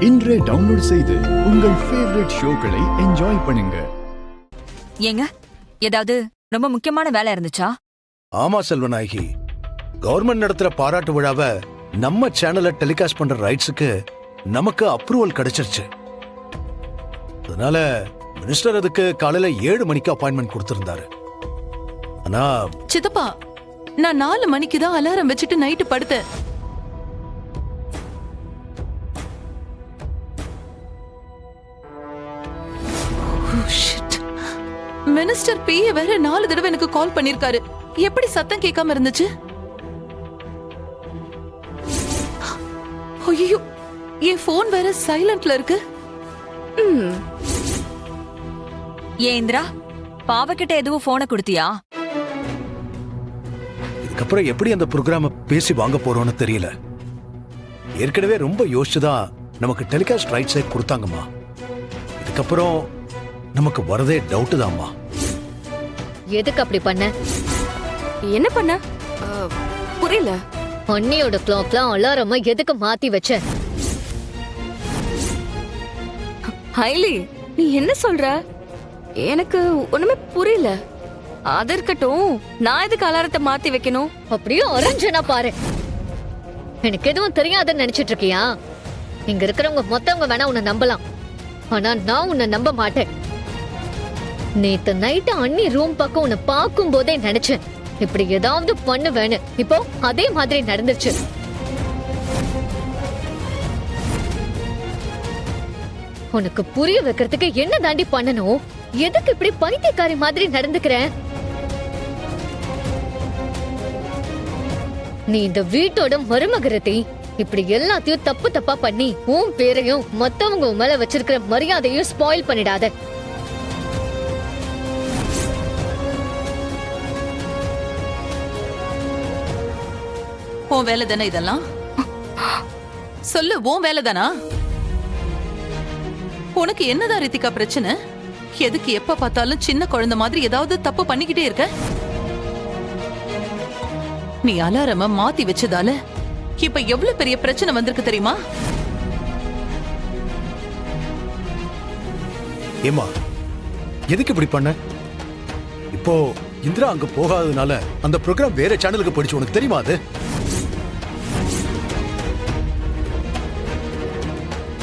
இன்றே டவுன்லோட் செய்து உங்கள் ஃபேவரட் ஷோக்களை என்ஜாய் பண்ணுங்க. ஏங்க ஏதாவது ரொம்ப முக்கியமான வேலை இருந்துச்சா? ஆமா செல்வநாயகி, கவர்மெண்ட் நடத்துற பாராட்டு விழாவை நம்ம சேனல்ல டெலிகாஸ்ட் பண்ற ரைட்ஸுக்கு நமக்கு அப்ரூவல் கிடைச்சிருச்சு. அதனால மினிஸ்டர் அதுக்கு காலையில 7 மணிக்கு அப்பாயின்மெண்ட் கொடுத்திருந்தாரு. ஆனா சித்தப்பா, நான் 4 மணிக்கு தான் அலாரம் வச்சுட்டு நைட்டு படுத்தேன். மினிஸ்டர் பிஏ வேற 4 தடவை எனக்கு கால் பண்ணிருக்காரு. எப்படி சத்தம் கேட்காம இருந்துச்சு? ஐயோ, என் போன் வேற சைலண்ட்ல இருக்கு. ஏந்திரா, பாவக்கிட்ட எதுவும் போனை கொடுத்தியா? இதுக்கப்புறம் எப்படி அந்த ப்ரோக்ராம பேசி வாங்க போறோம்னு தெரியல. ஏற்கனவே ரொம்ப யோசிச்சுதான் நமக்கு டெலிகாஸ்ட் ரைட்ஸை கொடுத்தாங்கம்மா. இதுக்கப்புறம் நமக்கு வரதே டவுட் தான்மா. எதுக்கு அப்படி பண்ண? என்ன பண்ண? புரியல. அண்ணியோட கிளாக்லாம் அலாரமா எதுக்கு மாத்தி வச்ச? ஹைலி, நீ என்ன சொல்ற? எனக்கு ஒண்ணுமே புரியல. அது இருக்கட்டும், நான் எதுக்கு அலாரத்தை மாத்தி வைக்கணும்? அப்படியே அரஞ்சனா பாரு. எனக்கு எதுவும் தெரியாதுன்னு நினைச்சிட்டு இருக்கியா? இங்க இருக்கிறவங்க மொத்தவங்க வேணா உன்னை நம்பலாம், ஆனா நான் உன்னை நம்ப மாட்டேன். நேத்து நைட்டு அண்ணி ரூம் பக்கம் உன்னை பார்க்கும் போதே நினைச்சேன் இப்படி ஏதாவது பண்ணுவேன்னு. இப்போ அதே மாதிரி நடந்துருச்சு. உனக்கு புரிய வைக்கிறதுக்கு என்ன தாண்டி பண்ணணும்? எதுக்கு இப்படி பைத்தியக்காரி மாதிரி நடந்துக்கிற? நீ இந்த வீட்டோட மருமகரத்தி இப்படி எல்லாத்தையும் தப்பு தப்பா பண்ணி உன் பேரையும் மத்தவங்க உன் மேல வச்சிருக்கிற மரியாதையும் ஸ்பாயில் பண்ணிடாத. உன் வேலை தானே இதெல்லாம்? சொல்லு, உன் வேலை தானா? உனக்கு என்னதான் ரித்திகா பிரச்சனை? எதுக்கு எப்ப பார்த்தாலும் சின்ன குழந்தை மாதிரி ஏதாவது தப்பு பண்ணிக்கிட்டே இருக்க? நீ அலாரம மாத்தி வச்சதால இப்ப எவ்வளவு பெரிய பிரச்சனை வந்திருக்கு தெரியுமா? ஏமா, எதுக்கு இப்படி பண்ண? இப்போ இந்திரா அங்க போகாததுனால அந்த ப்ரோக்ராம் வேற சேனலுக்கு போயிடுச்சு. உனக்கு தெரியுமா? அது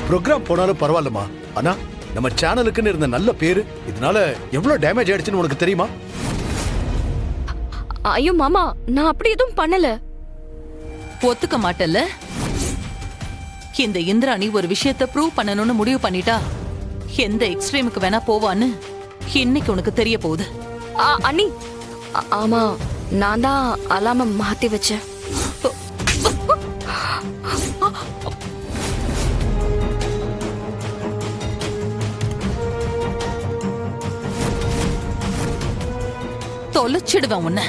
ப்ரோக்ராம் போனாலும் பரவாயில்லமா, ஆனா நம்ம சேனலுக்குன்னு இருந்த நல்ல பேரு இதனால எவ்வளவு டேமேஜ் ஆயிடுச்சுன்னு உனக்கு தெரியுமா? ஐயோ மாமா, நான் அப்படி எதுவும் பண்ணல. ஒத்துக்க மாட்டல்ல? இந்த இந்திராணி ஒரு விஷயத்தை ப்ரூவ் பண்ணணும்னு முடிவு பண்ணிட்டா எந்த எக்ஸ்ட்ரீமுக்கு வேணா போவான்னு இன்னைக்கு உனக்கு தெரிய போகுது. அண்ணி, ஆமா, நான் தான் அலாம மாத்தி வச்சேன். தொலைச்சிடுவேன் உன்னை.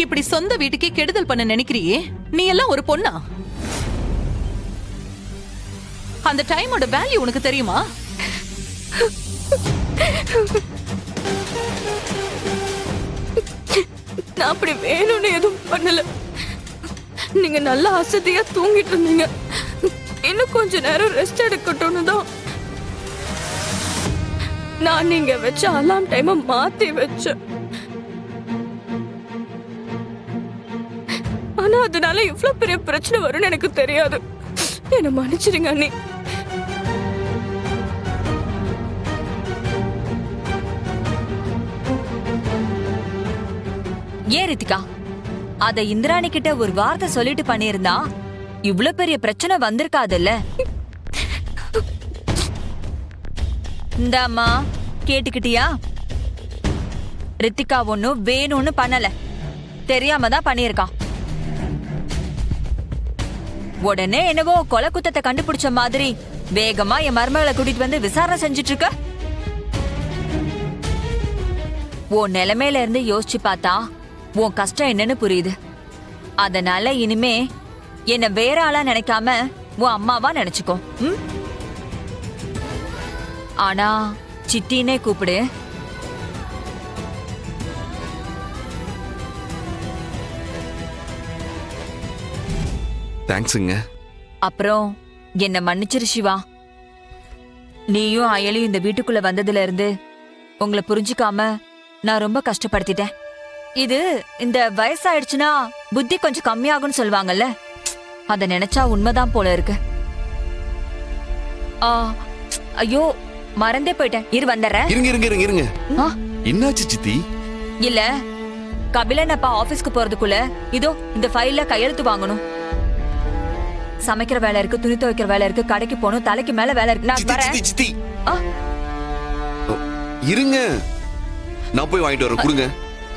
இப்படி சொந்த வீட்டுக்கே கெடுதல் பண்ண நினைக்கிறியே, நீ எல்லாம் ஒரு பொண்ணா? அந்த டைமோட வேல்யூ உனக்கு தெரியுமா? நான் அப்படி வேணும்னு எதுவும் பண்ணல. நீங்க நல்லா அசதியா தூங்கிட்டு இருந்தீங்க. இன்னும் கொஞ்ச நேரம் ரெஸ்ட் எடுக்கட்டும்னு தான் நான் நீங்க வச்ச அலாம் டைம் மாத்தி வச்சேன். ஆனா அதனால இவ்வளவு பெரிய பிரச்சனை வரும்னு எனக்கு தெரியாது. என்ன மன்னிச்சிடுங்க அண்ணி. ஏன் ரித்திகா, அத இந்திராணி கிட்ட ஒரு வார்த்தை சொல்லிட்டு பண்ணியிருந்தா இவ்ளோ பெரிய பிரச்சனை வந்திருக்காதுல்ல? இந்தாம்மா, கேட்டுக்கிட்டியா? ரித்திகா ஒன்னும் வேணும்னு பண்ணல, தெரியாம தான் பண்ணியிருக்கான். உடனே என்னவோ கொலை குத்தத்தை கண்டுபிடிச்ச மாதிரி வேகமா என் மருமகளை கூட்டிட்டு வந்து விசாரணை செஞ்சிட்டு இருக்க. உன் நிலைமையில இருந்து யோசிச்சு பார்த்தா உன் கஷ்டம் என்னன்னு புரியுது. அதனால இனிமே என்ன வேற ஆளா நினைக்காம உன் அம்மாவா நினைச்சுக்கோ. ஆனா சிட்டினே கூப்பிடு. தேங்க்ஸுங்க. அப்புறம் என்ன மன்னிச்சிரு சிவா. நீயும் அயலியும் இந்த வீட்டுக்குள்ள வந்ததுல இருந்து உங்களை புரிஞ்சுக்காம நான் ரொம்ப கஷ்டப்படுத்திட்டேன். இது இந்த வயசாயிடுச்சுன்னா புத்தி கொஞ்சம் கம்மியாகும்னு சொல்லுவாங்கல்ல, அத நினைச்சா உண்மைதான் போல இருக்கு. ஐயோ மறந்தே போயிட்டேன், இரு வந்துடுறேன். இருங்க. ஆ, என்னாச்சு சித்தி? இல்ல கபிலன் அப்பா ஆபீஸ்க்கு போறதுக்குள்ள இதோ இந்த ஃபைல்ல கையெழுத்து வாங்கணும். சமைக்கிற வேலை இருக்கு, துணி துவைக்கிற வேலை இருக்கு, கடைக்கு போகணும், தலைக்கு மேல வேலை இருக்கு. நான் வரேன். சித்தி ஆ, இருங்க, நான் போய் வாங்கிட்டு வரேன். கொடுங்க.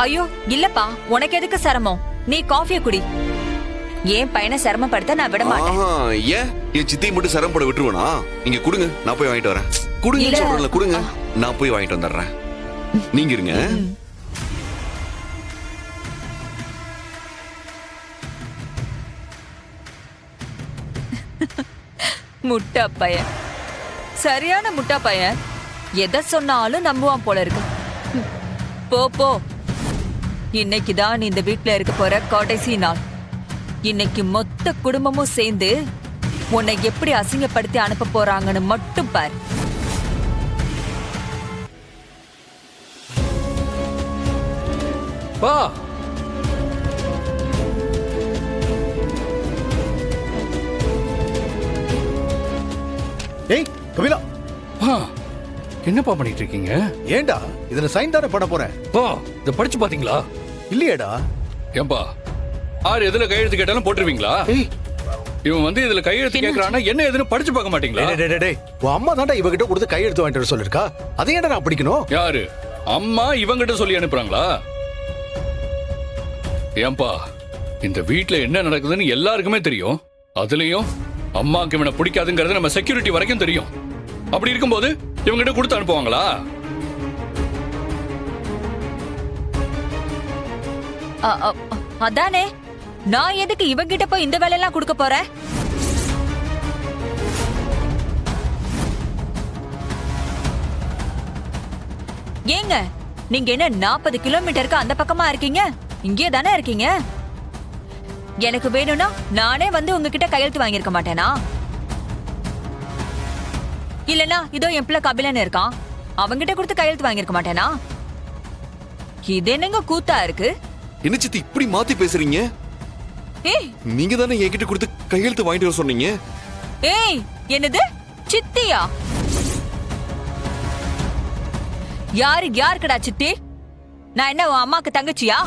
ஐயோ இல்லப்பா, உனக்கு எதுக்கு சிரமம்? நீ காஃபியை குடி. ஏன் பையனை சிரமப்படுத்த நான் விட மாட்டேன். ஏன் என் சித்தி மட்டும் சிரமப்பட விட்டுருவனா? நீங்க கொடுங்க, நான் போய் வாங்கிட்டு வரேன். கொடுங்க சொல்றேன்ல, கொடுங்க, நான் போய் வாங்கிட்டு வந்துடுறேன். நீங்க இருங்க. முட்டா பையன், சரியான முட்டா பையன். எதை சொன்னாலும் நம்புவான் போல இருக்கு. போ போ, இன்னைக்குதான் நீ இந்த வீட்ல இருக்க போற கடைசி நாள். இன்னைக்கு மொத்த குடும்பமும் சேர்ந்து உன்னை எப்படி அசிங்கப்படுத்தி அனுப்ப போறாங்கன்னு மட்டும் பாரு. பா ஏய் கபிலா, என்னப்பா பண்ணிட்டு இருக்கீங்க? ஏண்டா இதுல சைன் தானே பண்ண போறேன். பா இத படிச்சு பாத்தீங்களா? இல்லையேடா. ஏன்பா ஆறு எதுல கையெழுத்து கேட்டாலும் போட்டுருவீங்களா? ஏய் இவன் வந்து இதுல கையெழுத்து கேக்குறானா என்ன எதுன்னு படிச்சு பார்க்க மாட்டீங்களா? டேய், உன் அம்மா தான்டா இவகிட்ட கொடுத்து கையெழுத்து வாங்கிட்டு வர சொல்லிருக்கா. அதை ஏன்டா நான் படிக்கணும்? யாரு அம்மா இவங்கிட்ட சொல்லி அனுப்புறாங்களா? ஏன்பா இந்த வீட்ல என்ன நடக்குதுன்னு எல்லாருக்குமே தெரியும். அதுலயும் அம்மாக்கு இவனை பிடிக்காதுங்கிறது நம்ம செக்யூரிட்டி வரைக்கும் தெரியும். அப்படி இருக்கும்போது இவங்கிட்ட கொடுத்து அனுப்புவாங்களா? அதானே, நான் எதுக்கு இவங்கிட்ட போய் இந்த வேலையெல்லாம் கொடுக்க போறேன்? ஏங்க நீங்க என்ன 40 கிலோமீட்டருக்கு அந்த பக்கமா இருக்கீங்க? இங்கே தானே இருக்கீங்க. எனக்கு வேணும்னா நானே வந்து உங்ககிட்ட கையெழுத்து வாங்கியிருக்க மாட்டேனா? இல்லனா இதோ என் பிள்ளை கபிலன் இருக்கான், அவங்கிட்ட கொடுத்து கையெழுத்து வாங்கியிருக்க மாட்டேனா? இது என்னங்க கூத்தா இருக்கு? என்ன சித்தி இப்படி மாத்தி பேசுறீங்க? ஏய் நீங்க தானே என்கிட்ட கொடுத்து கையெழுத்து வாங்கிட்டு வர சொன்னீங்க. ஏய் என்னது சித்தியா? யாருக்குடா சித்தி? நான் என்ன உன் அம்மாக்கு தங்கச்சியா?